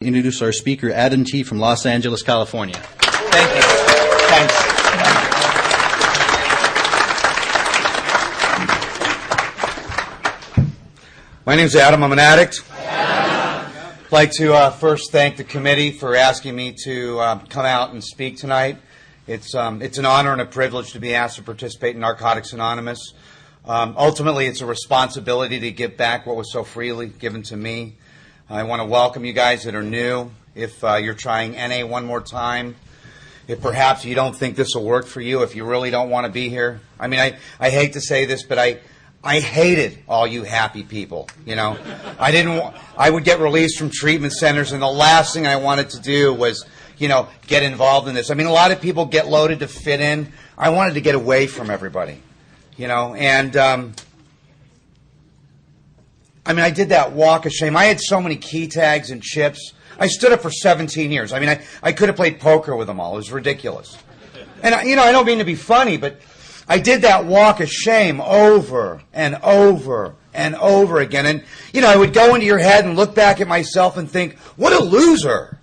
Introduce our speaker, Adam T. from Los Angeles, California. Thank you. Thanks. My name's Adam. I'm an addict. I'd like to first thank the committee for asking me to come out and speak tonight. It's an honor and a privilege to be asked to participate in Narcotics Anonymous. Ultimately, it's a responsibility to give back what was so freely given to me. I want to welcome you guys that are new. If you're trying NA one more time, if perhaps you don't think this will work for you, if you really don't want to be here. I mean, I hate to say this, but I hated all you happy people, you know. I would get released from treatment centers, and the last thing I wanted to do was, you know, get involved in this. I mean, a lot of people get loaded to fit in. I wanted to get away from everybody, you know, and I did that walk of shame. I had so many key tags and chips. I stood up for 17 years. I mean, I could have played poker with them all. It was ridiculous. And, you know, I don't mean to be funny, but I did that walk of shame over and over and over again. And, you know, I would go into your head and look back at myself and think, what a loser.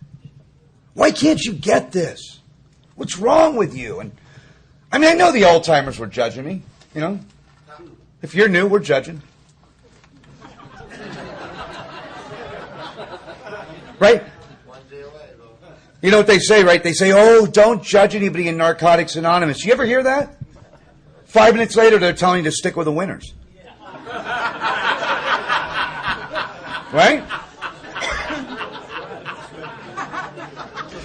Why can't you get this? What's wrong with you? And I mean, I know the old timers were judging me, you know. If you're new, we're judging. Right? You know what they say, right? They say, oh, don't judge anybody in Narcotics Anonymous. You ever hear that? 5 minutes later, they're telling you to stick with the winners. Right?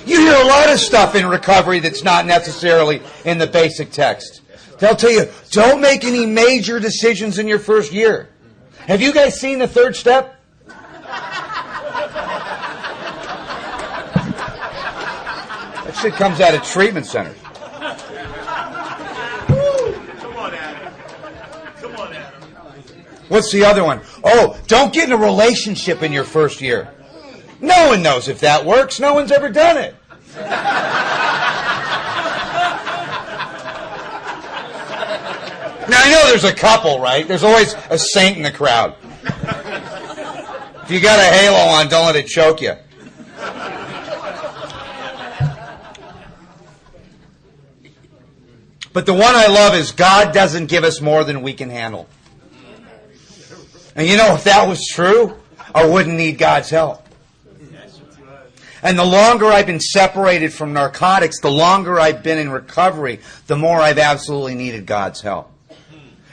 You hear a lot of stuff in recovery that's not necessarily in the basic text. They'll tell you, don't make any major decisions in your first year. Have you guys seen the third step? That shit comes out of treatment centers. What's the other one? Oh, don't get in a relationship in your first year. No one knows if that works. No one's ever done it. Now, I know there's a couple, right? There's always a saint in the crowd. If you got a halo on, don't let it choke you. But the one I love is God doesn't give us more than we can handle. And you know, if that was true, I wouldn't need God's help. And the longer I've been separated from narcotics, the longer I've been in recovery, the more I've absolutely needed God's help.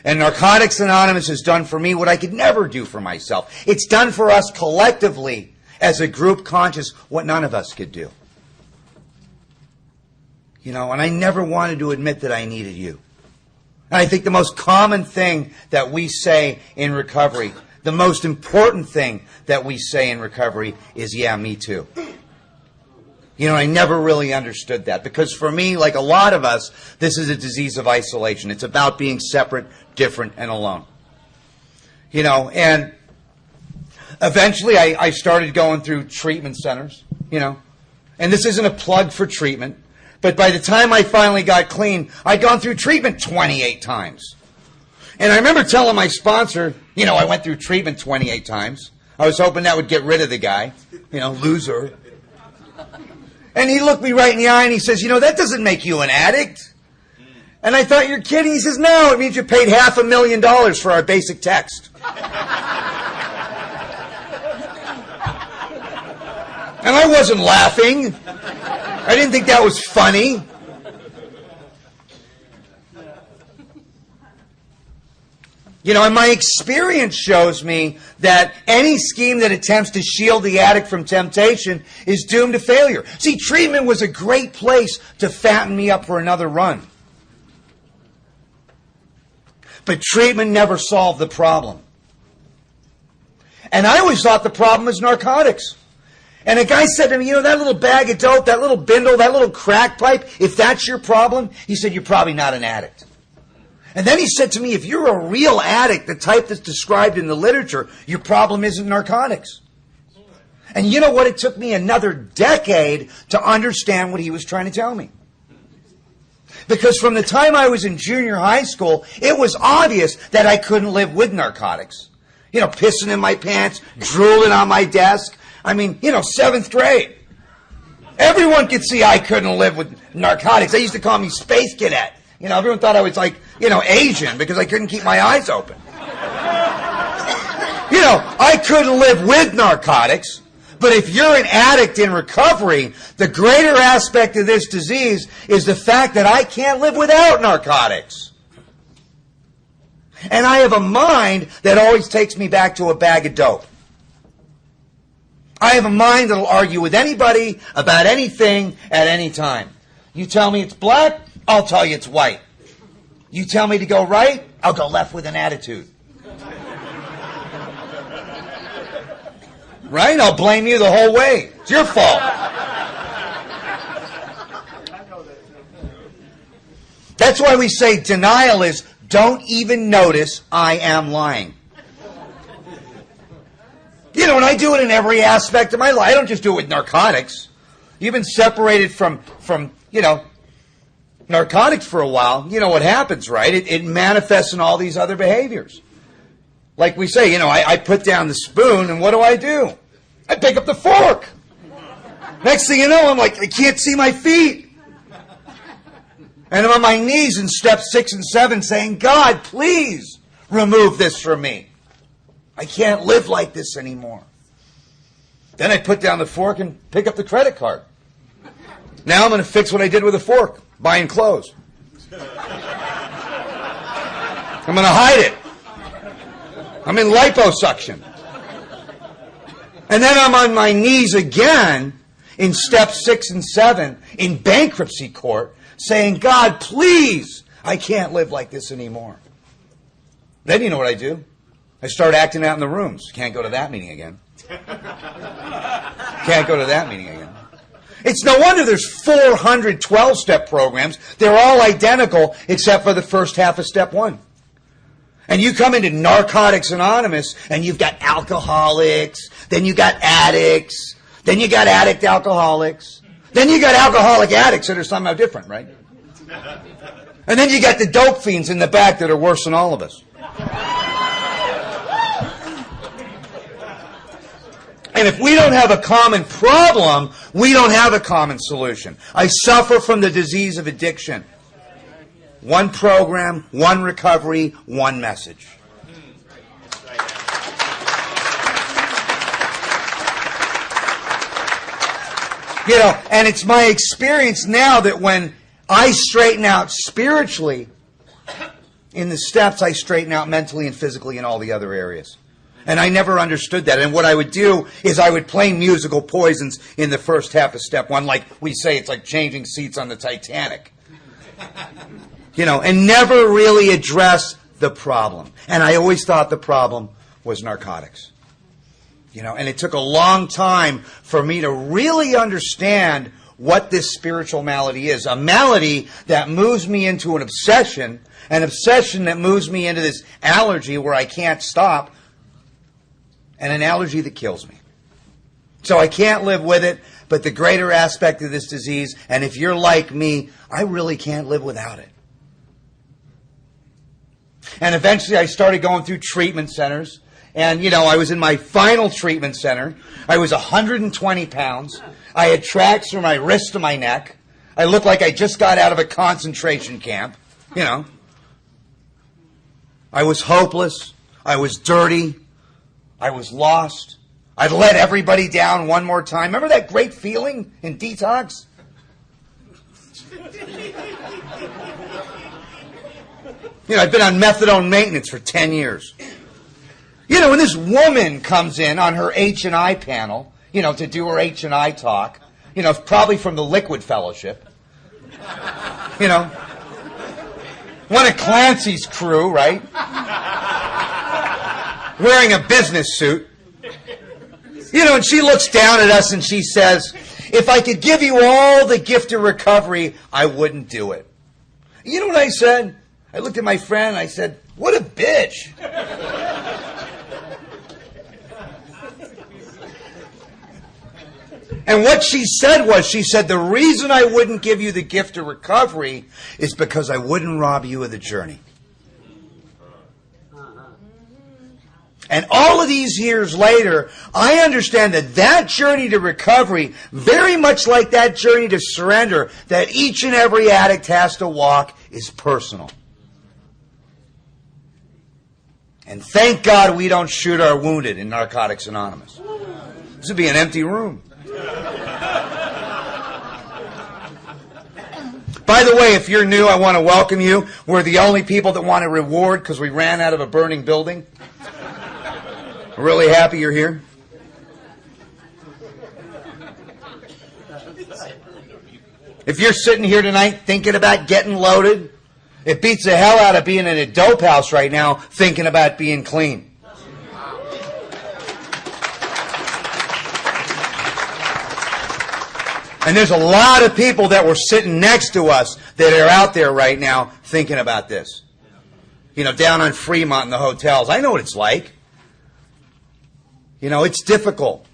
And Narcotics Anonymous has done for me what I could never do for myself. It's done for us collectively as a group conscious what none of us could do. You know, and I never wanted to admit that I needed you. And I think the most common thing that we say in recovery, the most important thing that we say in recovery is, yeah, me too. You know, I never really understood that because for me, like a lot of us, this is a disease of isolation. It's about being separate, different, and alone. You know, and eventually I started going through treatment centers, you know, and this isn't a plug for treatment. But by the time I finally got clean, I'd gone through treatment 28 times. And I remember telling my sponsor, you know, I went through treatment 28 times. I was hoping that would get rid of the guy, you know, loser. And he looked me right in the eye and he says, you know, that doesn't make you an addict. And I thought, you're kidding. He says, no, it means you paid $500,000 for our basic text. And I wasn't laughing. I didn't think that was funny. You know, and my experience shows me that any scheme that attempts to shield the addict from temptation is doomed to failure. See, treatment was a great place to fatten me up for another run. But treatment never solved the problem. And I always thought the problem was narcotics. And a guy said to me, you know, that little bag of dope, that little bindle, that little crack pipe, if that's your problem, he said, you're probably not an addict. And then he said to me, if you're a real addict, the type that's described in the literature, your problem isn't narcotics. And you know what? It took me another decade to understand what he was trying to tell me. Because from the time I was in junior high school, it was obvious that I couldn't live with narcotics. You know, pissing in my pants, drooling on my desk. I mean, 7th grade. Everyone could see I couldn't live with narcotics. They used to call me Space Cadet. Everyone thought I was like, Asian because I couldn't keep my eyes open. I couldn't live with narcotics. But if you're an addict in recovery, the greater aspect of this disease is the fact that I can't live without narcotics. And I have a mind that always takes me back to a bag of dope. I have a mind that will argue with anybody about anything at any time. You tell me it's black, I'll tell you it's white. You tell me to go right, I'll go left with an attitude. Right? I'll blame you the whole way. It's your fault. That's why we say denial is don't even notice I am lying. And I do it in every aspect of my life. I don't just do it with narcotics. You've been separated from narcotics for a while. You know what happens, right? It manifests in all these other behaviors. Like we say, I put down the spoon, and what do? I pick up the fork. Next thing you know, I'm like, I can't see my feet. And I'm on my knees in steps 6 and 7 saying, God, please remove this from me. I can't live like this anymore. Then I put down the fork and pick up the credit card. Now I'm going to fix what I did with the fork, buying clothes. I'm going to hide it. I'm in liposuction. And then I'm on my knees again in steps 6 and 7 in bankruptcy court saying, God, please, I can't live like this anymore. Then you know what I do? I start acting out in the rooms. Can't go to that meeting again. Can't go to that meeting again. It's no wonder there's 400 12-step programs. They're all identical except for the first half of step 1. And you come into Narcotics Anonymous and you've got alcoholics, then you got addicts, then you got addict alcoholics, then you got alcoholic addicts that are somehow different, right? And then you got the dope fiends in the back that are worse than all of us. And if we don't have a common problem, we don't have a common solution. I suffer from the disease of addiction. One program, one recovery, one message. And it's my experience now that when I straighten out spiritually, in the steps I straighten out mentally and physically in all the other areas. And I never understood that. And what I would do is I would play musical poisons in the first half of step 1. Like we say, it's like changing seats on the Titanic. And never really address the problem. And I always thought the problem was narcotics. And it took a long time for me to really understand what this spiritual malady is. A malady that moves me into an obsession that moves me into this allergy where I can't stop, and an allergy that kills me. So I can't live with it, but the greater aspect of this disease, and if you're like me, I really can't live without it. And eventually I started going through treatment centers. And, I was in my final treatment center. I was 120 pounds. I had tracks from my wrist to my neck. I looked like I just got out of a concentration camp. I was hopeless. I was dirty. I was lost. I'd let everybody down one more time. Remember that great feeling in detox? I've been on methadone maintenance for 10 years. When this woman comes in on her H&I panel, to do her H&I talk, probably from the Liquid Fellowship, one of Clancy's crew, right? Wearing a business suit. And she looks down at us and she says, if I could give you all the gift of recovery, I wouldn't do it. You know what I said? I looked at my friend and I said, what a bitch. And what she said was, the reason I wouldn't give you the gift of recovery is because I wouldn't rob you of the journey. And all of these years later, I understand that that journey to recovery, very much like that journey to surrender that each and every addict has to walk, is personal. And thank God we don't shoot our wounded in Narcotics Anonymous. This would be an empty room. By the way, if you're new, I want to welcome you. We're the only people that want a reward because we ran out of a burning building. We're really happy you're here. If you're sitting here tonight thinking about getting loaded, it beats the hell out of being in a dope house right now thinking about being clean. And there's a lot of people that were sitting next to us that are out there right now thinking about this. You know, down on Fremont in the hotels. I know what it's like. You know, it's difficult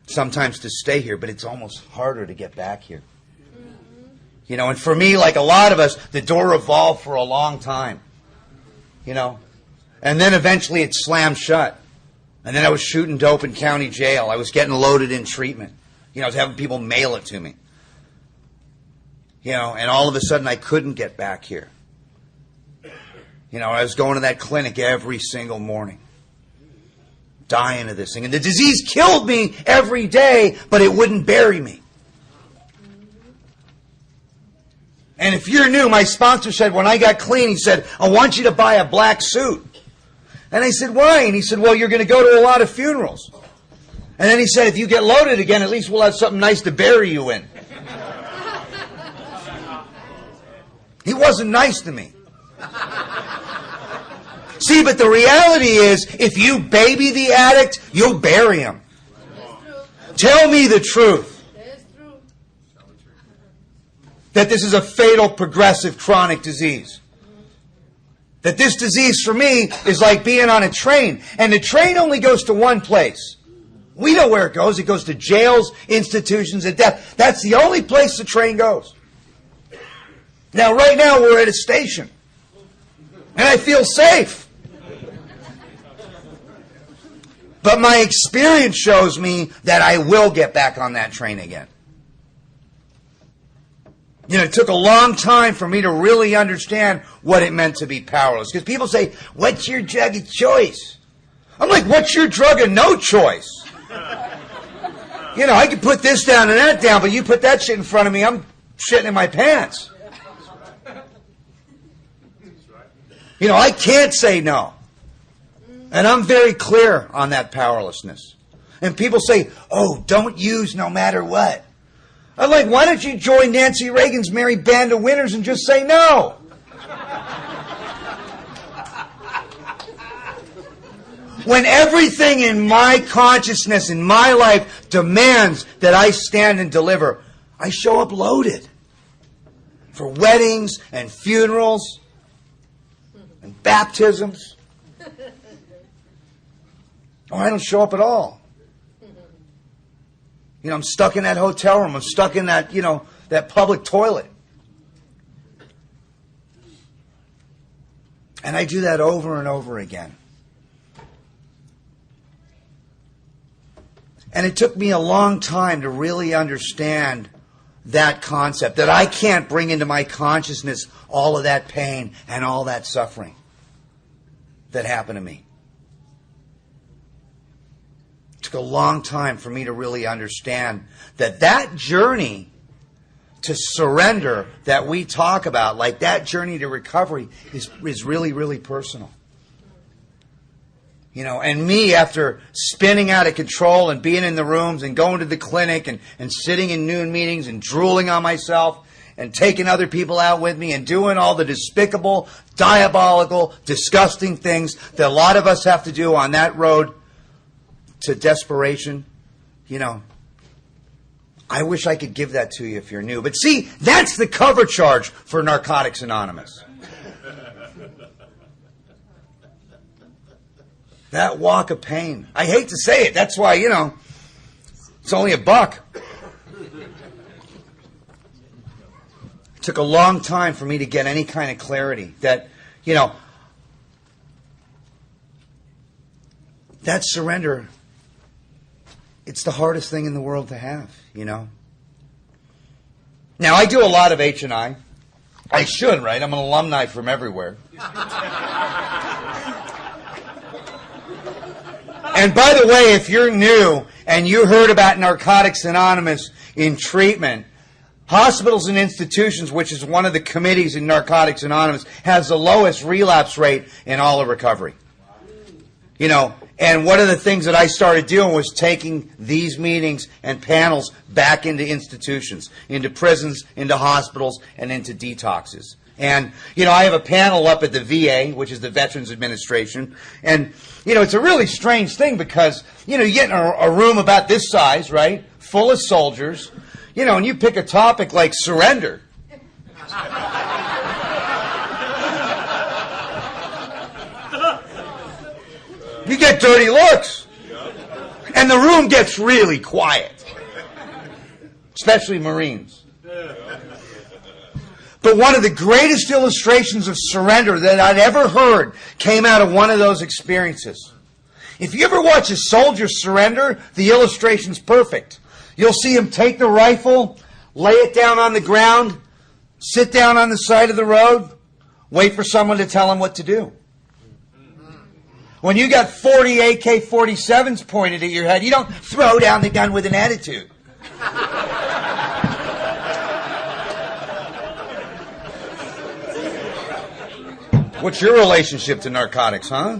sometimes to stay here, but it's almost harder to get back here. You know, and for me, like a lot of us, the door revolved for a long time. You know, and then eventually it slammed shut. And then I was shooting dope in county jail. I was getting loaded in treatment. You know, I was having people mail it to me. You know, and all of a sudden I couldn't get back here. You know, I was going to that clinic every single morning. Dying of this thing. And the disease killed me every day, but it wouldn't bury me. And if you're new, my sponsor said when I got clean, he said, I want you to buy a black suit. And I said, why? And he said, well, you're going to go to a lot of funerals. And then he said, if you get loaded again, at least we'll have something nice to bury you in. He wasn't nice to me. See, but the reality is, if you baby the addict, you'll bury him. Tell me the truth. That this is a fatal, progressive, chronic disease. That this disease for me is like being on a train. And the train only goes to one place. We know where it goes. It goes to jails, institutions, and death. That's the only place the train goes. Now, right now, we're at a station. And I feel safe. But my experience shows me that I will get back on that train again. You know, it took a long time for me to really understand what it meant to be powerless. Because people say, what's your drug of choice? I'm like, what's your drug of no choice? You know, I can put this down and that down, but you put that shit in front of me, I'm shitting in my pants. You know, I can't say no. And I'm very clear on that powerlessness. And people say, oh, don't use no matter what. I'm like, why don't you join Nancy Reagan's Merry Band of Winners and just say no? When everything in my consciousness, in my life, demands that I stand and deliver, I show up loaded. For weddings and funerals and baptisms. Or I don't show up at all. You know, I'm stuck in that hotel room. I'm stuck in that, you know, that public toilet. And I do that over and over again. And it took me a long time to really understand that concept, that I can't bring into my consciousness all of that pain and all that suffering that happened to me. It took a long time for me to really understand that that journey to surrender that we talk about, like that journey to recovery, is really, really personal. You know, and me, after spinning out of control and being in the rooms and going to the clinic and sitting in noon meetings and drooling on myself and taking other people out with me and doing all the despicable, diabolical, disgusting things that a lot of us have to do on that road to desperation, you know, I wish I could give that to you if you're new. But see, that's the cover charge for Narcotics Anonymous. That walk of pain. I hate to say it. That's why, you know, it's only $1. It took a long time for me to get any kind of clarity that, you know, that surrender, it's the hardest thing in the world to have, Now, I do a lot of H&I. I should, right? I'm an alumni from everywhere. And by the way, if you're new and you heard about Narcotics Anonymous in treatment, Hospitals and Institutions, which is one of the committees in Narcotics Anonymous, has the lowest relapse rate in all of recovery. And one of the things that I started doing was taking these meetings and panels back into institutions, into prisons, into hospitals, and into detoxes. And, I have a panel up at the VA, which is the Veterans Administration. And, it's a really strange thing because, you get in a room about this size, right, full of soldiers, and you pick a topic like surrender. You get dirty looks. And the room gets really quiet. Especially Marines. But one of the greatest illustrations of surrender that I'd ever heard came out of one of those experiences. If you ever watch a soldier surrender, the illustration's perfect. You'll see him take the rifle, lay it down on the ground, sit down on the side of the road, wait for someone to tell him what to do. When you got 40 AK-47s pointed at your head, you don't throw down the gun with an attitude. What's your relationship to narcotics, huh?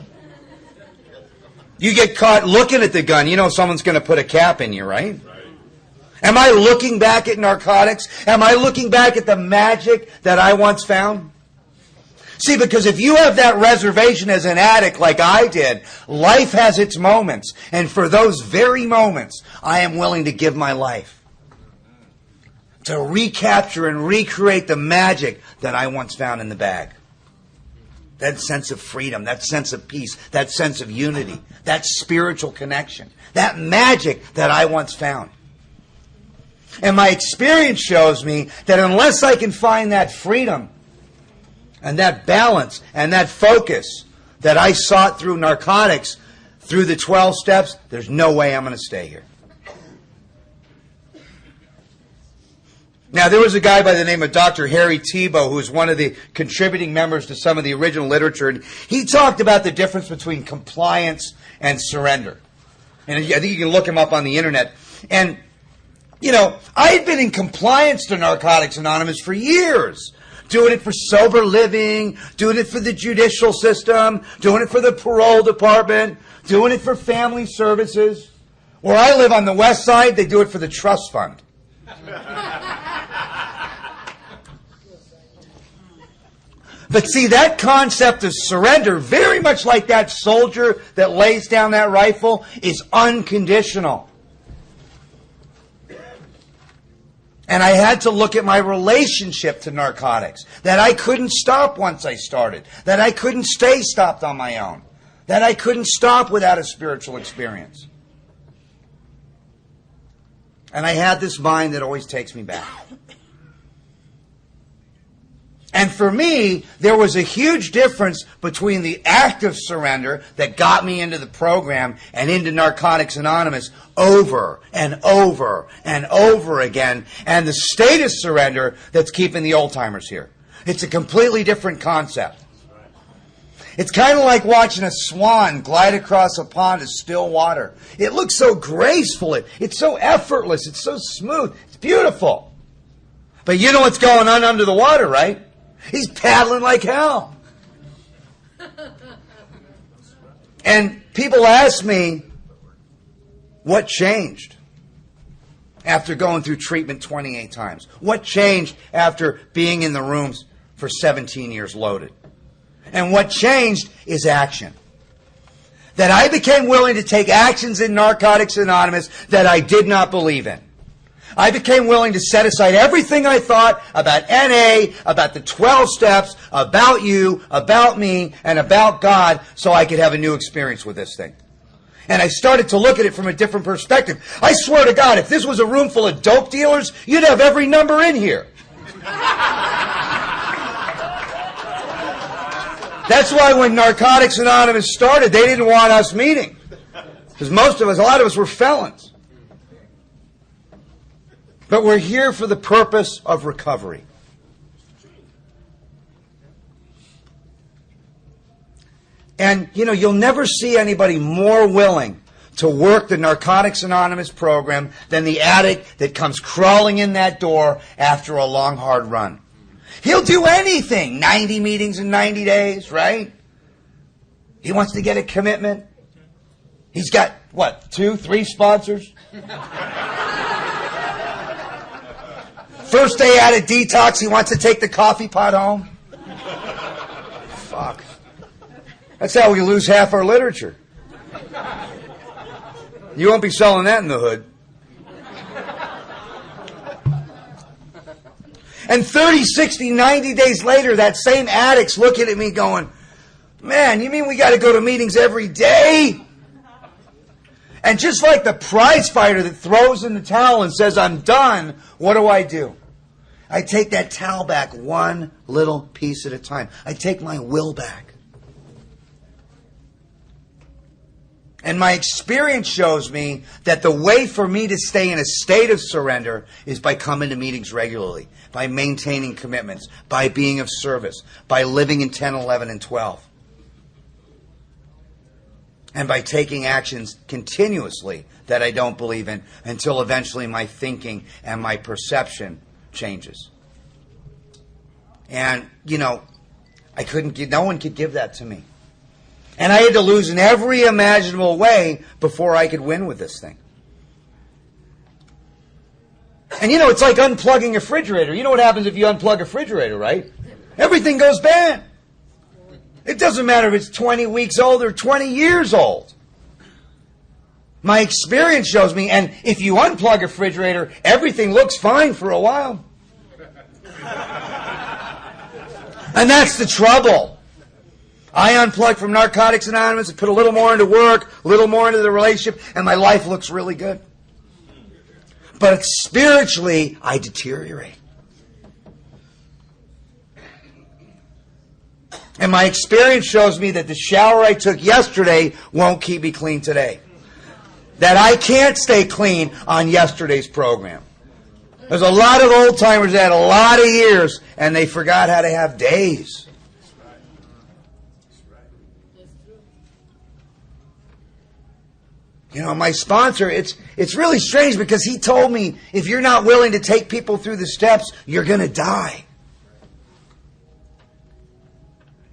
You get caught looking at the gun, someone's going to put a cap in you, right? Am I looking back at narcotics? Am I looking back at the magic that I once found? See, because if you have that reservation as an addict like I did, life has its moments. And for those very moments, I am willing to give my life. To recapture and recreate the magic that I once found in the bag. That sense of freedom, that sense of peace, that sense of unity, that spiritual connection, that magic that I once found. And my experience shows me that unless I can find that freedom and that balance and that focus that I sought through narcotics, through the 12 steps, there's no way I'm going to stay here. Now, there was a guy by the name of Dr. Harry Tebow, who was one of the contributing members to some of the original literature, and he talked about the difference between compliance and surrender. And I think you can look him up on the internet. And, I had been in compliance to Narcotics Anonymous for years. Doing it for sober living, doing it for the judicial system, doing it for the parole department, doing it for family services. Where I live on the west side, they do it for the trust fund. But see, that concept of surrender, very much like that soldier that lays down that rifle, is unconditional. And I had to look at my relationship to narcotics. That I couldn't stop once I started. That I couldn't stay stopped on my own. That I couldn't stop without a spiritual experience. And I had this mind that always takes me back. And for me, there was a huge difference between the act of surrender that got me into the program and into Narcotics Anonymous over and over and over again, and the state of surrender that's keeping the old-timers here. It's a completely different concept. It's kind of like watching a swan glide across a pond of still water. It looks so graceful. It's so effortless. It's so smooth. It's beautiful. But you know what's going on under the water, right? He's paddling like hell. And people ask me, what changed after going through treatment 28 times? What changed after being in the rooms for 17 years loaded? And what changed is action. That I became willing to take actions in Narcotics Anonymous that I did not believe in. I became willing to set aside everything I thought about NA, about the 12 steps, about you, about me, and about God so I could have a new experience with this thing. And I started to look at it from a different perspective. I swear to God, if this was a room full of dope dealers, you'd have every number in here. That's why when Narcotics Anonymous started, they didn't want us meeting. Because most of us, a lot of us were felons. But we're here for the purpose of recovery. And, you'll never see anybody more willing to work the Narcotics Anonymous program than the addict that comes crawling in that door after a long, hard run. He'll do anything. 90 meetings in 90 days, right? He wants to get a commitment. He's got, 2, 3 sponsors? First day out of detox, he wants to take the coffee pot home. Fuck. That's how we lose half our literature. You won't be selling that in the hood. And 30, 60, 90 days later, that same addict's looking at me going, man, you mean we got to go to meetings every day? And just like the prize fighter that throws in the towel and says, I'm done, what do? I take that towel back one little piece at a time. I take my will back. And my experience shows me that the way for me to stay in a state of surrender is by coming to meetings regularly, by maintaining commitments, by being of service, by living in 10, 11, and 12. And by taking actions continuously that I don't believe in until eventually my thinking and my perception changes. And, no one could give that to me. And I had to lose in every imaginable way before I could win with this thing. And it's like unplugging a refrigerator. You know what happens if you unplug a refrigerator, right? Everything goes bad. It doesn't matter if it's 20 weeks old or 20 years old. My experience shows me, and if you unplug a refrigerator, everything looks fine for a while. And that's the trouble. I unplugged from Narcotics Anonymous and put a little more into work, a little more into the relationship, and my life looks really good. But spiritually, I deteriorate. And my experience shows me that the shower I took yesterday won't keep me clean today. That I can't stay clean on yesterday's program. There's a lot of old-timers that had a lot of years, and they forgot how to have days. My sponsor, it's really strange because he told me, if you're not willing to take people through the steps, you're going to die.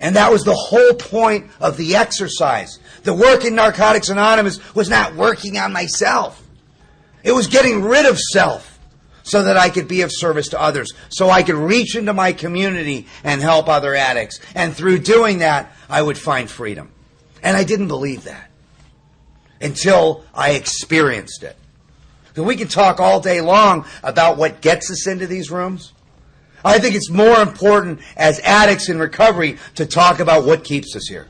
And that was the whole point of the exercise. The work in Narcotics Anonymous was not working on myself. It was getting rid of self so that I could be of service to others, so I could reach into my community and help other addicts. And through doing that, I would find freedom. And I didn't believe that until I experienced it. So we can talk all day long about what gets us into these rooms. I think it's more important as addicts in recovery to talk about what keeps us here.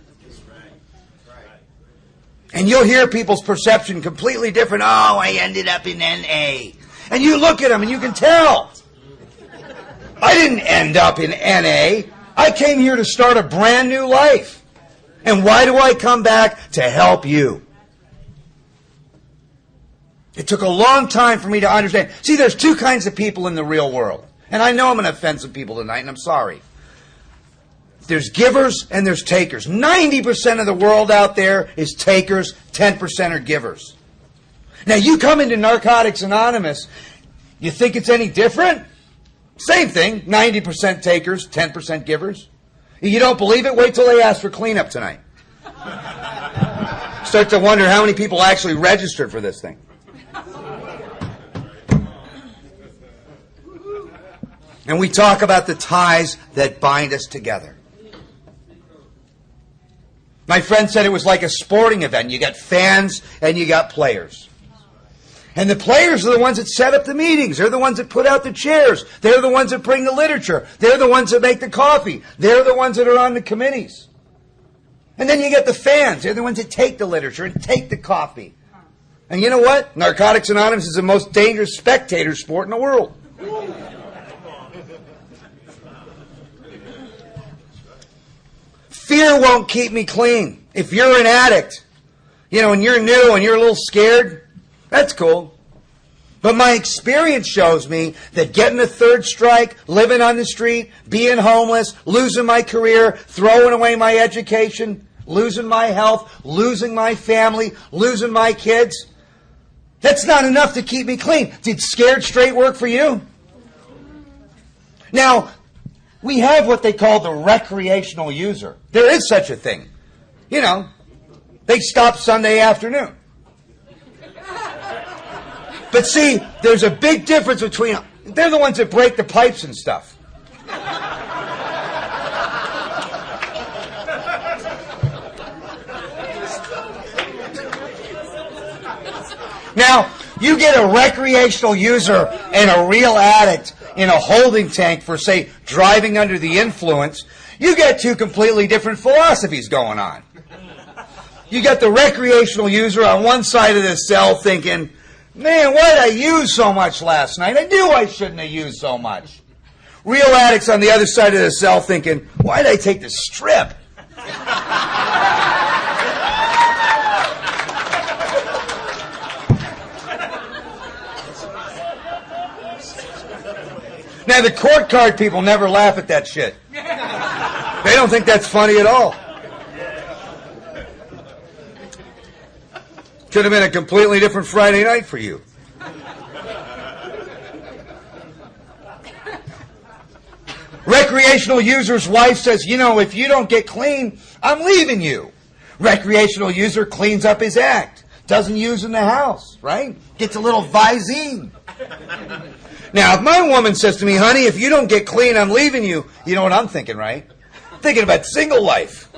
And you'll hear people's perception completely different. Oh, I ended up in NA. And you look at them and you can tell. I didn't end up in NA. I came here to start a brand new life. And why do I come back? To help you. It took a long time for me to understand. See, there's two kinds of people in the real world. And I know I'm going to offend some people tonight, and I'm sorry. There's givers and there's takers. 90% of the world out there is takers, 10% are givers. Now, you come into Narcotics Anonymous, you think it's any different? Same thing, 90% takers, 10% givers. You don't believe it? Wait till they ask for cleanup tonight. Start to wonder how many people actually registered for this thing. And we talk about the ties that bind us together. My friend said it was like a sporting event. You got fans and you got players. And the players are the ones that set up the meetings. They're the ones that put out the chairs. They're the ones that bring the literature. They're the ones that make the coffee. They're the ones that are on the committees. And then you get the fans. They're the ones that take the literature and take the coffee. And you know what? Narcotics Anonymous is the most dangerous spectator sport in the world. Fear won't keep me clean. If you're an addict, You know, when you're new and you're a little scared, that's cool. But my experience shows me that getting a third strike, living on the street, being homeless, losing my career, throwing away my education, losing my health, losing my family, losing my kids, that's not enough to keep me clean. Did scared straight work for you? Now, we have what they call the recreational user. There is such a thing. You know, they stop Sunday afternoon. But see, there's a big difference between, they're the ones that break the pipes and stuff. Now, you get a recreational user and a real addict in a holding tank for, say, driving under the influence, you get two completely different philosophies going on. You got the recreational user on one side of the cell thinking, man, why did I use so much last night? I knew I shouldn't have used so much. Real addicts on the other side of the cell thinking, why did I take the strip? Now, the court card people never laugh at that shit. They don't think that's funny at all. Could have been a completely different Friday night for you. Recreational user's wife says, you know, if you don't get clean, I'm leaving you. Recreational user cleans up his act. Doesn't use in the house, right? Gets a little Visine. Now, if my woman says to me, honey, if you don't get clean, I'm leaving you, you know what I'm thinking, right? I'm thinking about single life.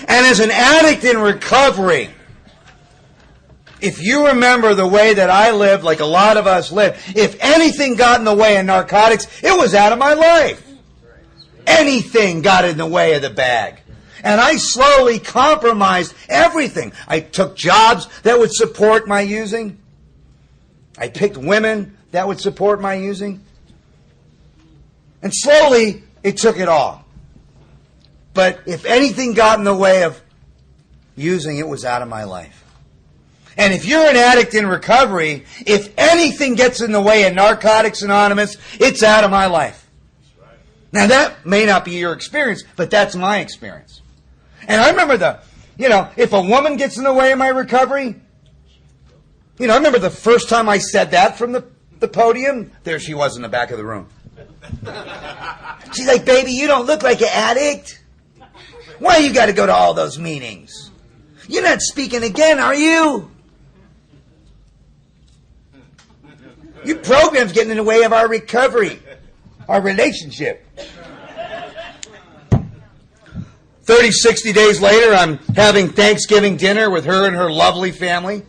And as an addict in recovery, if you remember the way that I lived, like a lot of us live, if anything got in the way of narcotics, it was out of my life. Anything got in the way of the bag. And I slowly compromised everything. I took jobs that would support my using. I picked women that would support my using. And slowly, it took it all. But if anything got in the way of using, it was out of my life. And if you're an addict in recovery, if anything gets in the way of Narcotics Anonymous, it's out of my life. Now, that may not be your experience, but that's my experience. And I remember if a woman gets in the way of my recovery, I remember the first time I said that from the podium, there she was in the back of the room. She's like, baby, you don't look like an addict. Why you got to go to all those meetings? You're not speaking again, are you? Your program's getting in the way of our recovery, our relationship. 30, 60 days later, I'm having Thanksgiving dinner with her and her lovely family.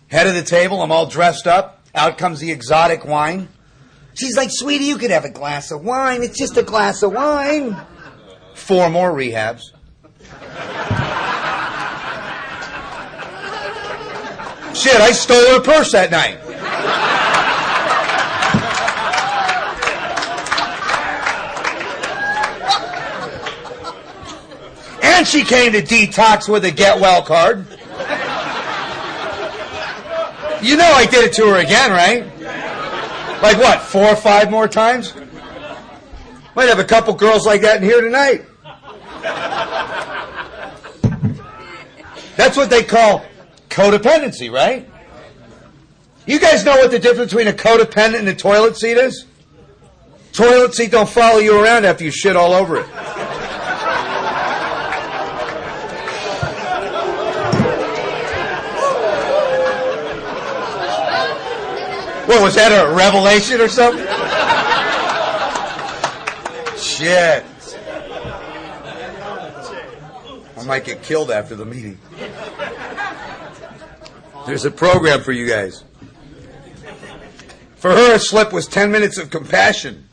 Head of the table, I'm all dressed up. Out comes the exotic wine. She's like, sweetie, you could have a glass of wine. It's just a glass of wine. 4 more rehabs. Shit, I stole her purse that night. And she came to detox with a get well card. You know I did it to her again, right? Like what, 4 or 5 more times? Might have a couple girls like that in here tonight. That's what they call codependency, right? You guys know what the difference between a codependent and a toilet seat is? Toilet seat don't follow you around after you shit all over it. What, was that a revelation or something? Shit. I might get killed after the meeting. There's a program for you guys. For her, a slip was 10 minutes of compassion.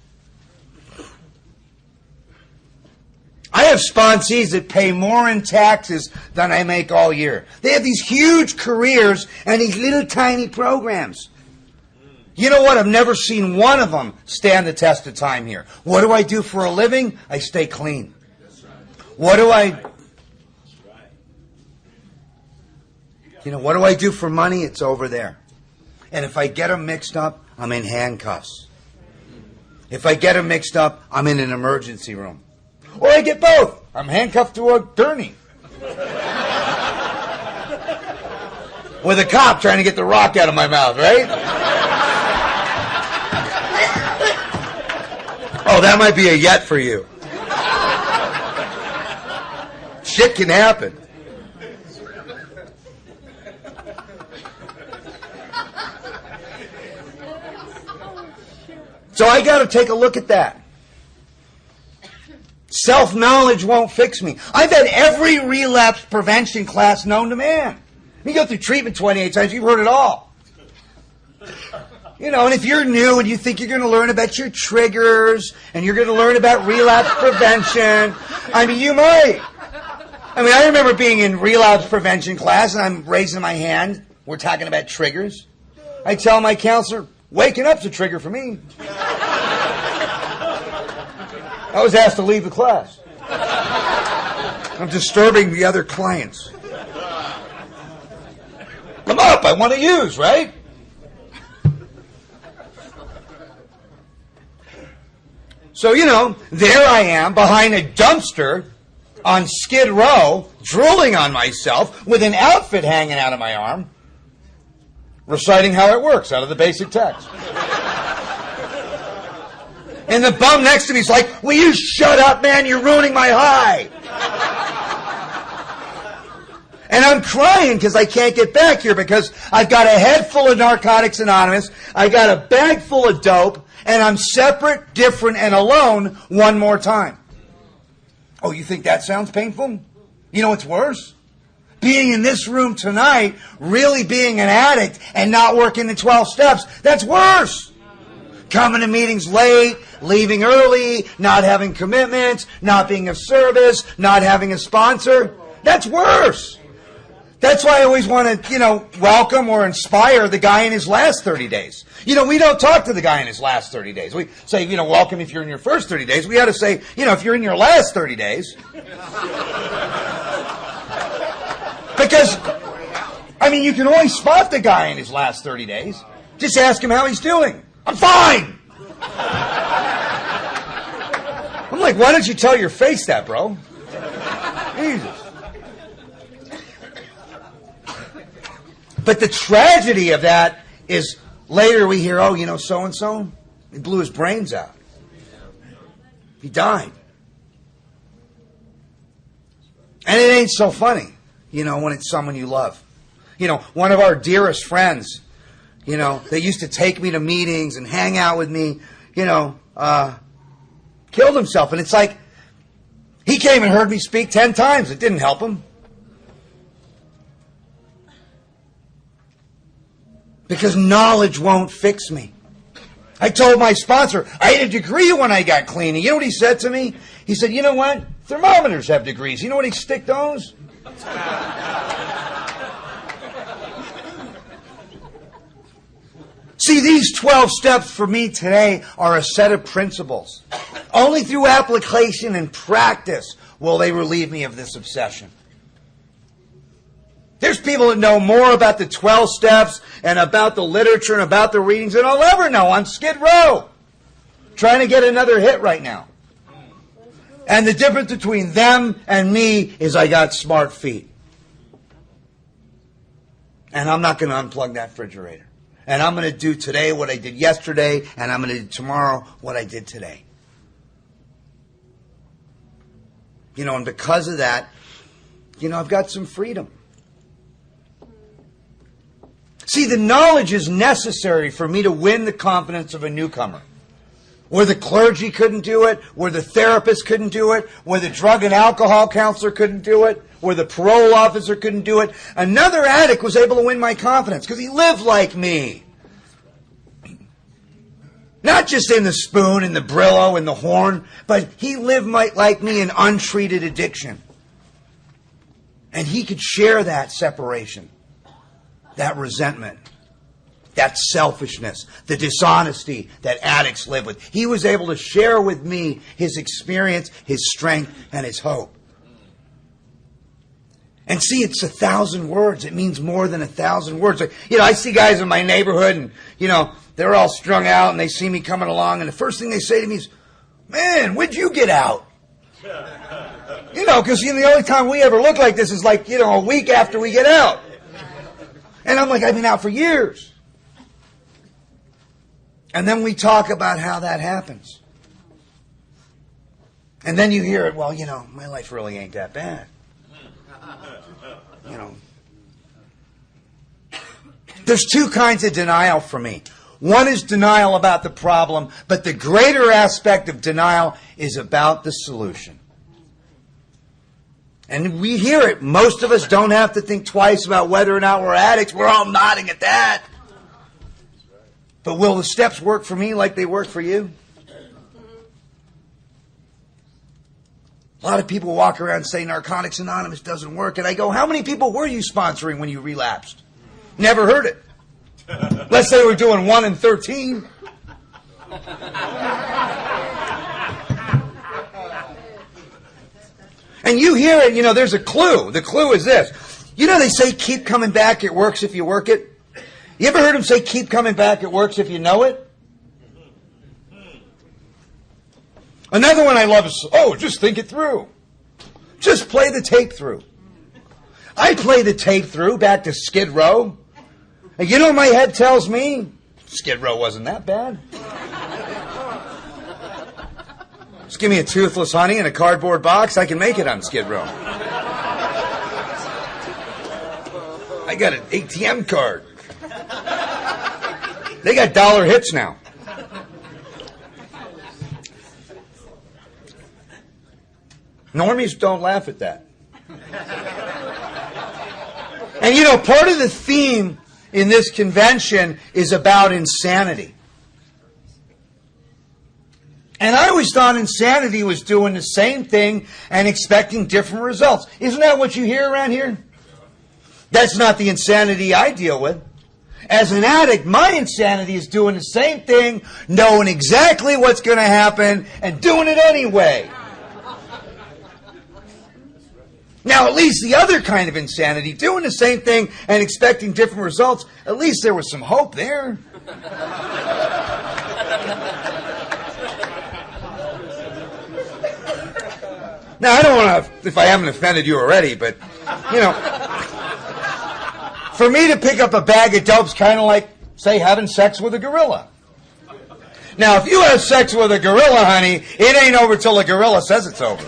I have sponsees that pay more in taxes than I make all year. They have these huge careers and these little tiny programs. You know what? I've never seen one of them stand the test of time here. What do I do for a living? I stay clean. What do I do for money? It's over there. And if I get them mixed up, I'm in handcuffs. If I get them mixed up, I'm in an emergency room. Or I get both. I'm handcuffed to a gurney. With a cop trying to get the rock out of my mouth, right? Oh, that might be a yet for you. Shit can happen. So I got to take a look at that. Self-knowledge won't fix me. I've had every relapse prevention class known to man. You go through treatment 28 times, you've heard it all. And if you're new and you think you're going to learn about your triggers and you're going to learn about relapse prevention, you might. I remember being in relapse prevention class and I'm raising my hand. We're talking about triggers. I tell my counselor, waking up's a trigger for me. I was asked to leave the class. I'm disturbing the other clients. Come up, I want to use, right? So, there I am behind a dumpster on Skid Row, drooling on myself with an outfit hanging out of my arm, reciting how it works out of the basic text. And the bum next to me is like, will you shut up, man? You're ruining my high. And I'm crying because I can't get back here because I've got a head full of Narcotics Anonymous, I got a bag full of dope, and I'm separate, different, and alone one more time. Oh, you think that sounds painful? You know what's worse? Being in this room tonight, really being an addict and not working the 12 steps, that's worse. Coming to meetings late, leaving early, not having commitments, not being of service, not having a sponsor, that's worse. That's why I always want to, welcome or inspire the guy in his last 30 days. We don't talk to the guy in his last 30 days. We say, welcome if you're in your first 30 days. We ought to say, if you're in your last 30 days. Because, you can always spot the guy in his last 30 days. Just ask him how he's doing. I'm fine! I'm like, why don't you tell your face that, bro? Jesus. But the tragedy of that is later we hear, so-and-so, he blew his brains out. He died. And it ain't so funny, when it's someone you love. One of our dearest friends, they used to take me to meetings and hang out with me, killed himself. And it's like, he came and heard me speak 10 times. It didn't help him. Because knowledge won't fix me. I told my sponsor, I had a degree when I got clean. And you know what he said to me? He said, you know what? Thermometers have degrees. You know what he stick those? See, these 12 steps for me today are a set of principles. Only through application and practice will they relieve me of this obsession. There's people that know more about the 12 steps and about the literature and about the readings than I'll ever know on Skid Row. Trying to get another hit right now. And the difference between them and me is I got smart feet. And I'm not going to unplug that refrigerator. And I'm going to do today what I did yesterday, and I'm going to do tomorrow what I did today. And because of that, I've got some freedom. See, the knowledge is necessary for me to win the confidence of a newcomer. Where the clergy couldn't do it, where the therapist couldn't do it, where the drug and alcohol counselor couldn't do it, where the parole officer couldn't do it. Another addict was able to win my confidence because he lived like me. Not just in the spoon and the Brillo and the horn, but he lived like me in untreated addiction. And he could share that separation, that resentment. that selfishness, the dishonesty that addicts live with. He was able to share with me his experience, his strength, and his hope. And see, it's 1,000 words. It means more than 1,000 words. I see guys in my neighborhood and, they're all strung out and they see me coming along and the first thing they say to me is, "Man, when'd you get out?" Because the only time we ever look like this is a week after we get out. And I'm like, I've been out for years. And then we talk about how that happens. And then you hear it, well, my life really ain't that bad. There's two kinds of denial for me. One is denial about the problem, but the greater aspect of denial is about the solution. And we hear it. Most of us don't have to think twice about whether or not we're addicts. We're all nodding at that. But will the steps work for me like they work for you? A lot of people walk around and say Narcotics Anonymous doesn't work. And I go, how many people were you sponsoring when you relapsed? Never heard it. Let's say we're doing 1 in 13. And you hear it, there's a clue. The clue is this. They say keep coming back, it works if you work it. You ever heard them say keep coming back, it works if you know it? Another one I love is, just think it through. Just play the tape through. I play the tape through back to Skid Row. And my head tells me? Skid Row wasn't that bad. Just give me a toothless honey in a cardboard box, I can make it on Skid Row. I got an ATM card. They got dollar hits now. Normies don't laugh at that. And part of the theme in this convention is about insanity. And I always thought insanity was doing the same thing and expecting different results. Isn't that what you hear around here? That's not the insanity I deal with. As an addict, my insanity is doing the same thing, knowing exactly what's going to happen, and doing it anyway. Now, at least the other kind of insanity, doing the same thing and expecting different results, at least there was some hope there. Now, I don't want to, if I haven't offended you already, but, for me to pick up a bag of dope's kind of like, say, having sex with a gorilla. Now, if you have sex with a gorilla, honey, it ain't over till the gorilla says it's over.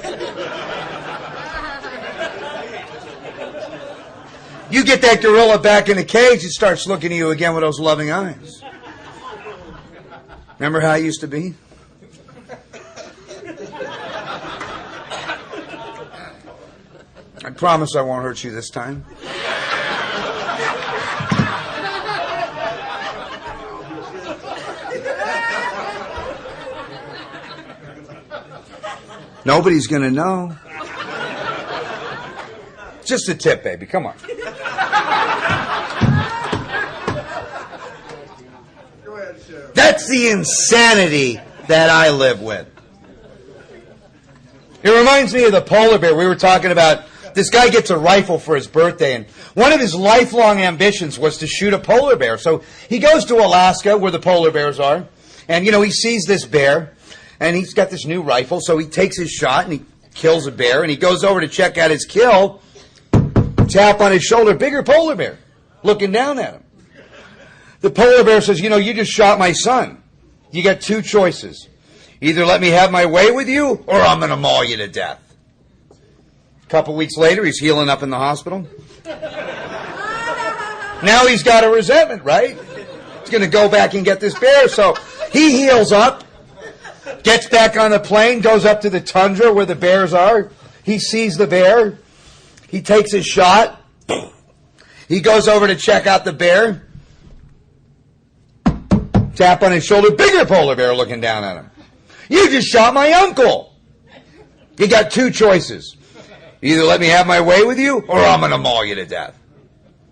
You get that gorilla back in the cage, it starts looking at you again with those loving eyes. Remember how it used to be? I promise I won't hurt you this time. Nobody's going to know. Just a tip, baby. Come on. That's the insanity that I live with. It reminds me of the polar bear. We were talking about this guy gets a rifle for his birthday, and one of his lifelong ambitions was to shoot a polar bear. So he goes to Alaska, where the polar bears are, and, he sees this bear, and he's got this new rifle, so he takes his shot, and he kills a bear, and he goes over to check out his kill, tap on his shoulder, bigger polar bear, looking down at him. The polar bear says, you just shot my son. You got two choices. Either let me have my way with you, or I'm going to maul you to death. A couple weeks later, he's healing up in the hospital. Now he's got a resentment, right? He's going to go back and get this bear. So he heals up, gets back on the plane, goes up to the tundra where the bears are. He sees the bear. He takes his shot. He goes over to check out the bear. Tap on his shoulder, bigger polar bear looking down at him. You just shot my uncle. You got two choices. Either let me have my way with you, or I'm going to maul you to death.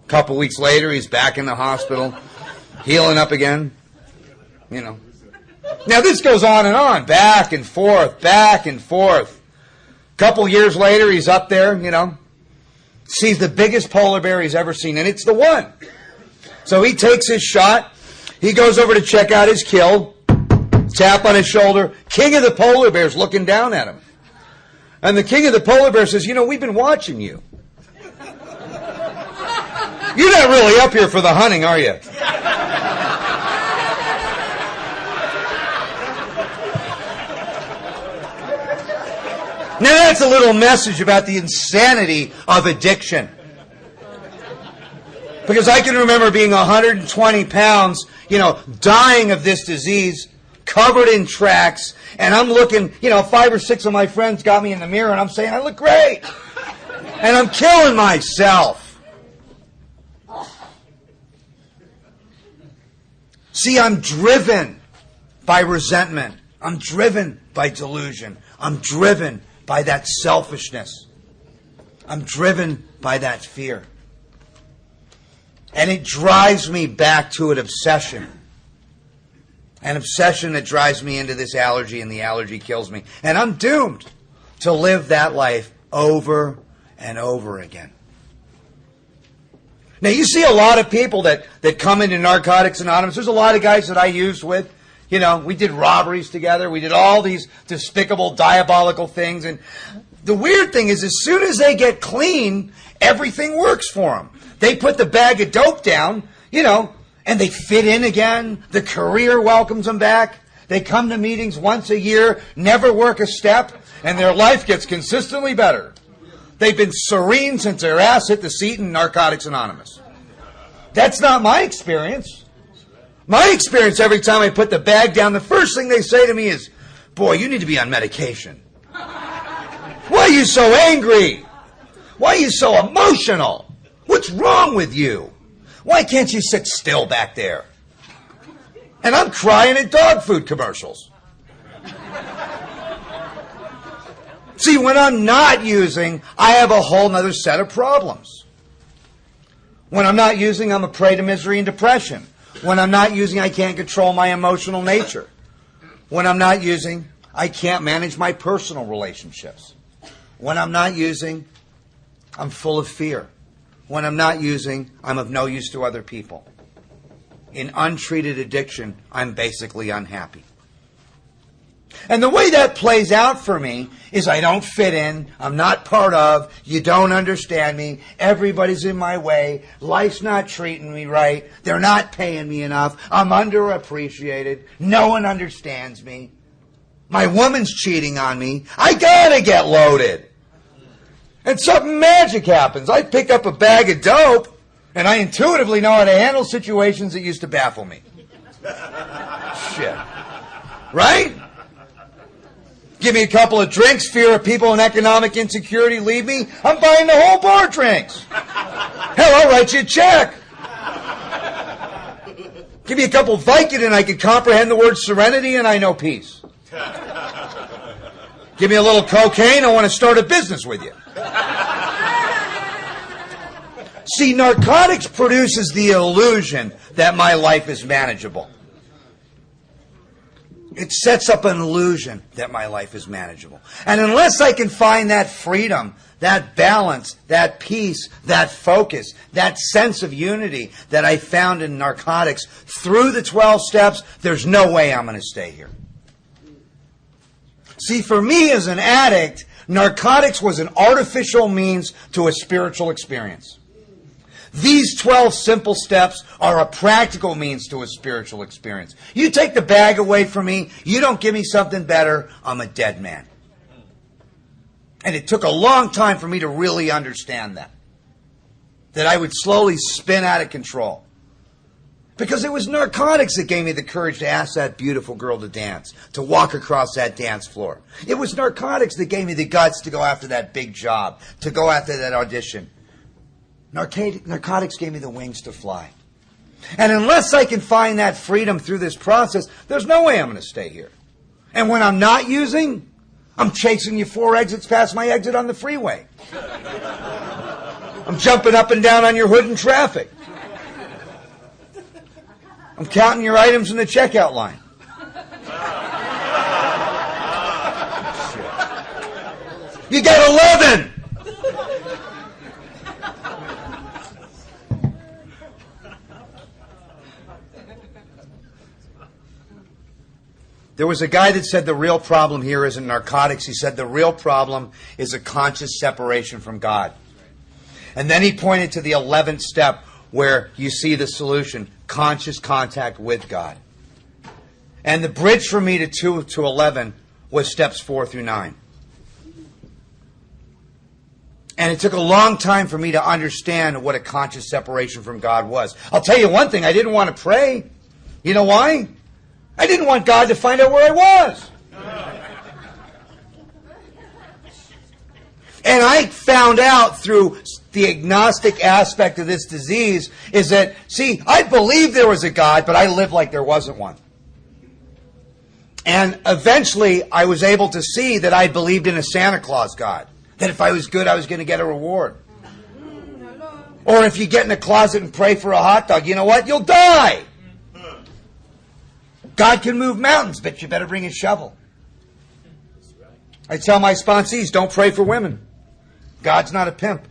A couple weeks later, he's back in the hospital. healing up again. You know. Now this goes on, back and forth, back and forth. Couple years later, he's up there, you know, sees the biggest polar bear he's ever seen, and it's the one. So he takes his shot. He goes over to check out his kill. Tap on his shoulder. King of the polar bears looking down at him. And the king of the polar bear says, you know, we've been watching you. You're not really up here for the hunting, are you? Now that's a little message about the insanity of addiction. Because I can remember being 120 pounds, you know, dying of this disease, covered in tracks, and I'm looking, you know, 5 or 6 of my friends got me in the mirror, and I'm saying, I look great. And I'm killing myself. See, I'm driven by resentment. I'm driven by delusion. I'm driven by that selfishness. I'm driven by that fear. And it drives me back to an obsession. An obsession that drives me into this allergy, and the allergy kills me. And I'm doomed to live that life over and over again. Now, you see a lot of people that come into Narcotics Anonymous. There's a lot of guys that I used with. You know, we did robberies together. We did all these despicable, diabolical things. And the weird thing is, as soon as they get clean, everything works for them. They put the bag of dope down, you know, and they fit in again. The career welcomes them back. They come to meetings once a year, never work a step, and their life gets consistently better. They've been serene since their ass hit the seat in Narcotics Anonymous. That's not my experience. My experience, every time I put the bag down, the first thing they say to me is, boy, you need to be on medication. Why are you so angry? Why are you so emotional? What's wrong with you? Why can't you sit still back there? And I'm crying at dog food commercials. See, when I'm not using, I have a whole other set of problems. When I'm not using, I'm a prey to misery and depression. When I'm not using, I can't control my emotional nature. When I'm not using, I can't manage my personal relationships. When I'm not using, I'm full of fear. When I'm not using, I'm of no use to other people. In untreated addiction, I'm basically unhappy. And the way that plays out for me is I don't fit in, I'm not part of, you don't understand me, everybody's in my way, life's not treating me right, they're not paying me enough, I'm underappreciated, no one understands me, my woman's cheating on me, I gotta get loaded. And something magic happens. I pick up a bag of dope, and I intuitively know how to handle situations that used to baffle me. Shit. Right? Give me a couple of drinks, fear of people and economic insecurity leave me, I'm buying the whole bar drinks. Hell, I'll write you a check. Give me a couple of Vicodin, I can comprehend the word serenity, and I know peace. Give me a little cocaine, I want to start a business with you. See, narcotics produces the illusion that my life is manageable. It sets up an illusion that my life is manageable. And unless I can find that freedom, that balance, that peace, that focus, that sense of unity that I found in narcotics through the 12 steps, there's no way I'm going to stay here. See, for me as an addict, narcotics was an artificial means to a spiritual experience. These 12 simple steps are a practical means to a spiritual experience. You take the bag away from me, you don't give me something better, I'm a dead man. And it took a long time for me to really understand that. That I would slowly spin out of control. Because it was narcotics that gave me the courage to ask that beautiful girl to dance, to walk across that dance floor. It was narcotics that gave me the guts to go after that big job, to go after that audition. Narcotics gave me the wings to fly. And unless I can find that freedom through this process, there's no way I'm going to stay here. And when I'm not using, I'm chasing you 4 exits past my exit on the freeway. I'm jumping up and down on your hood in traffic. I'm counting your items in the checkout line. You got 11! There was a guy that said the real problem here isn't narcotics. He said the real problem is a conscious separation from God. And then he pointed to the 11th step where you see the solution, conscious contact with God. And the bridge for me to 2 to 11 was steps 4 through 9. And it took a long time for me to understand what a conscious separation from God was. I'll tell you one thing, I didn't want to pray. You know why? I didn't want God to find out where I was. And I found out through the agnostic aspect of this disease is that, see, I believed there was a God, but I lived like there wasn't one. And eventually I was able to see that I believed in a Santa Claus God. That if I was good, I was going to get a reward. Or if you get in a closet and pray for a hot dog, you know what? You'll die. God can move mountains, but you better bring a shovel. I tell my sponsees, don't pray for women. God's not a pimp.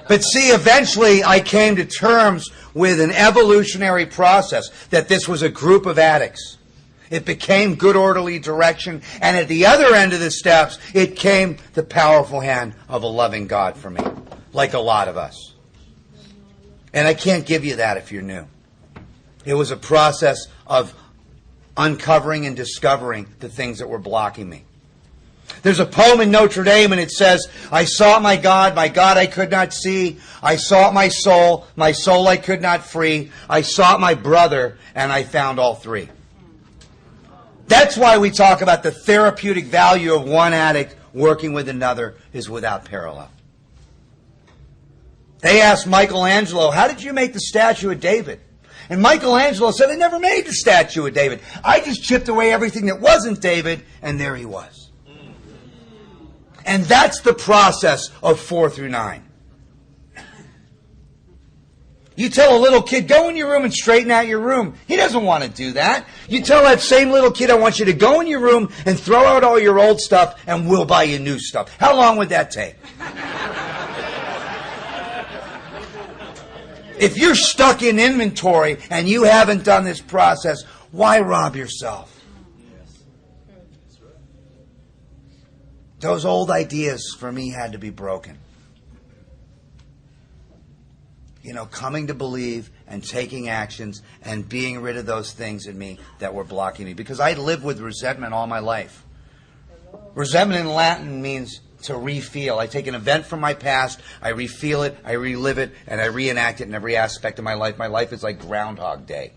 But see, eventually I came to terms with an evolutionary process that this was a group of addicts. It became good orderly direction, and at the other end of the steps, it came the powerful hand of a loving God for me, like a lot of us. And I can't give you that if you're new. It was a process of uncovering and discovering the things that were blocking me. There's a poem in Notre Dame and it says, I sought my God I could not see. I sought my soul I could not free. I sought my brother, and I found all three. That's why we talk about the therapeutic value of one addict working with another is without parallel. They asked Michelangelo, how did you make the statue of David? And Michelangelo said, I never made the statue of David. I just chipped away everything that wasn't David, and there he was. And that's the process of 4 through 9. You tell a little kid, go in your room and straighten out your room. He doesn't want to do that. You tell that same little kid, I want you to go in your room and throw out all your old stuff, and we'll buy you new stuff. How long would that take? If you're stuck in inventory and you haven't done this process, why rob yourself? Those old ideas for me had to be broken. You know, coming to believe and taking actions and being rid of those things in me that were blocking me. Because I lived with resentment all my life. Resentment in Latin means to re-feel. I take an event from my past, I re-feel it, I relive it, and I reenact it in every aspect of my life. My life is like Groundhog Day.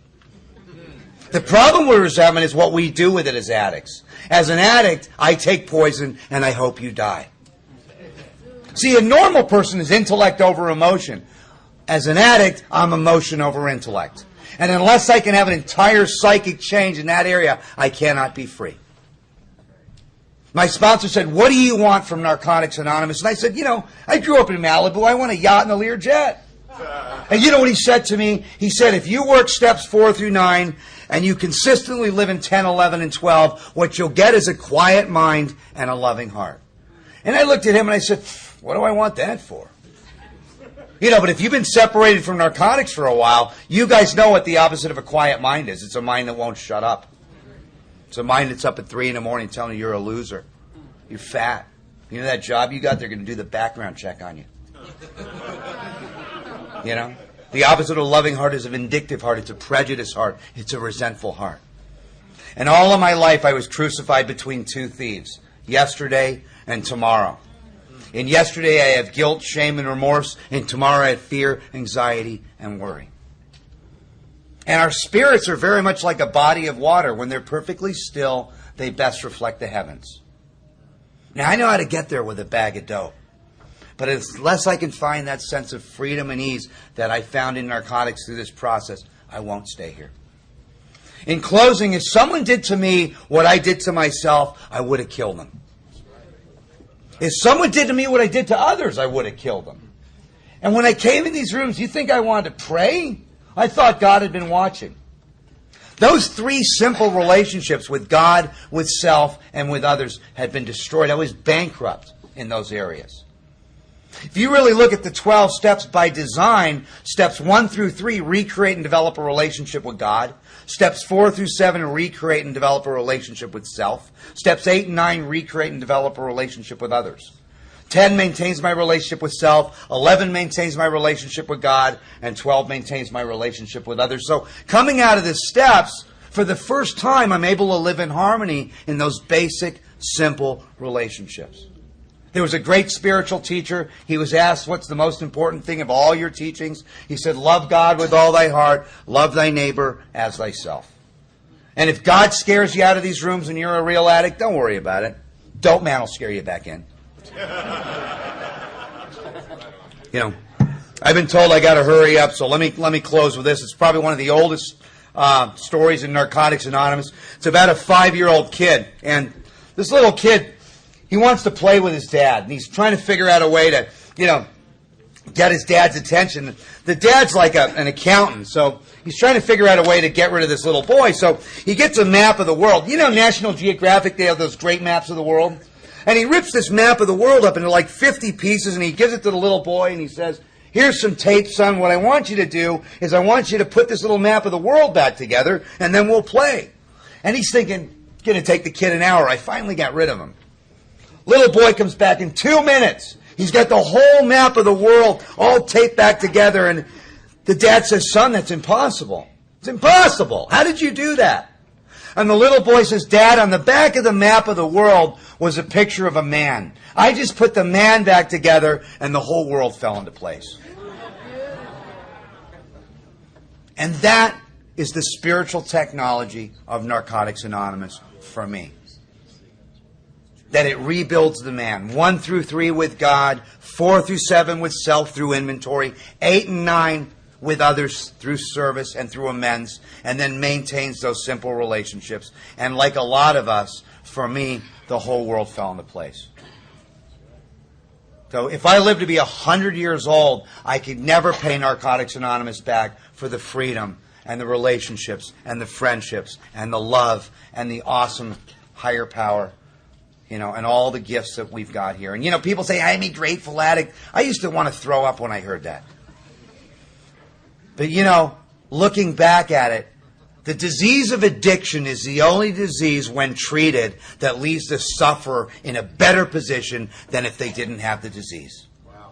The problem with resentment is what we do with it as addicts. As an addict, I take poison and I hope you die. See, a normal person is intellect over emotion. As an addict, I'm emotion over intellect. And unless I can have an entire psychic change in that area, I cannot be free. My sponsor said, what do you want from Narcotics Anonymous? And I said, you know, I grew up in Malibu. I want a yacht and a Learjet. And you know what he said to me? He said, if you work steps 4 through 9 and you consistently live in 10, 11, and 12, what you'll get is a quiet mind and a loving heart. And I looked at him and I said, what do I want that for? You know, but if you've been separated from narcotics for a while, you guys know what the opposite of a quiet mind is. It's a mind that won't shut up. It's a mind that's up at 3 in the morning telling you you're a loser. You're fat. You know that job you got? They're going to do the background check on you. You know? The opposite of a loving heart is a vindictive heart. It's a prejudiced heart. It's a resentful heart. And all of my life I was crucified between two thieves. Yesterday and tomorrow. In yesterday I have guilt, shame, and remorse. And tomorrow I have fear, anxiety, and worry. And our spirits are very much like a body of water. When they're perfectly still, they best reflect the heavens. Now, I know how to get there with a bag of dope. But unless I can find that sense of freedom and ease that I found in narcotics through this process, I won't stay here. In closing, if someone did to me what I did to myself, I would have killed them. If someone did to me what I did to others, I would have killed them. And when I came in these rooms, you think I wanted to pray? I thought God had been watching. Those 3 simple relationships with God, with self, and with others had been destroyed. I was bankrupt in those areas. If you really look at the 12 steps by design, steps 1 through 3 recreate and develop a relationship with God. Steps 4 through 7 recreate and develop a relationship with self. Steps 8 and 9 recreate and develop a relationship with others. 10 maintains my relationship with self, 11 maintains my relationship with God, and 12 maintains my relationship with others. So coming out of the steps, for the first time, I'm able to live in harmony in those basic, simple relationships. There was a great spiritual teacher. He was asked, what's the most important thing of all your teachings? He said, love God with all thy heart, love thy neighbor as thyself. And if God scares you out of these rooms and you're a real addict, don't worry about it. Dope man will scare you back in. You know, I've been told I got to hurry up, so let me close with this. It's probably one of the oldest stories in Narcotics Anonymous. It's about a 5-year-old kid, and this little kid, he wants to play with his dad, and he's trying to figure out a way to, get his dad's attention. The dad's like an accountant, so he's trying to figure out a way to get rid of this little boy. So he gets a map of the world. You know, National Geographic, they have those great maps of the world. And he rips this map of the world up into like 50 pieces, and he gives it to the little boy, and he says, here's some tape, son. What I want you to do is I want you to put this little map of the world back together, and then we'll play. And he's thinking, it's going to take the kid an hour. I finally got rid of him. Little boy comes back in 2 minutes. He's got the whole map of the world all taped back together, and the dad says, son, that's impossible. It's impossible. How did you do that? And the little boy says, Dad, on the back of the map of the world was a picture of a man. I just put the man back together, and the whole world fell into place. And that is the spiritual technology of Narcotics Anonymous for me. That it rebuilds the man. 1 through 3 with God, 4 through 7 with self through inventory, 8 and 9 with others through service and through amends, and then maintains those simple relationships. And like a lot of us, for me, the whole world fell into place. So if I live to be 100 years old, I could never pay Narcotics Anonymous back for the freedom and the relationships and the friendships and the love and the awesome higher power, and all the gifts that we've got here. And, people say, I'm a grateful addict. I used to want to throw up when I heard that. But, looking back at it, the disease of addiction is the only disease, when treated, that leaves the sufferer in a better position than if they didn't have the disease. Wow.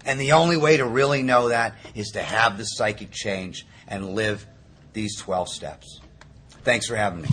And the only way to really know that is to have the psychic change and live these 12 steps. Thanks for having me.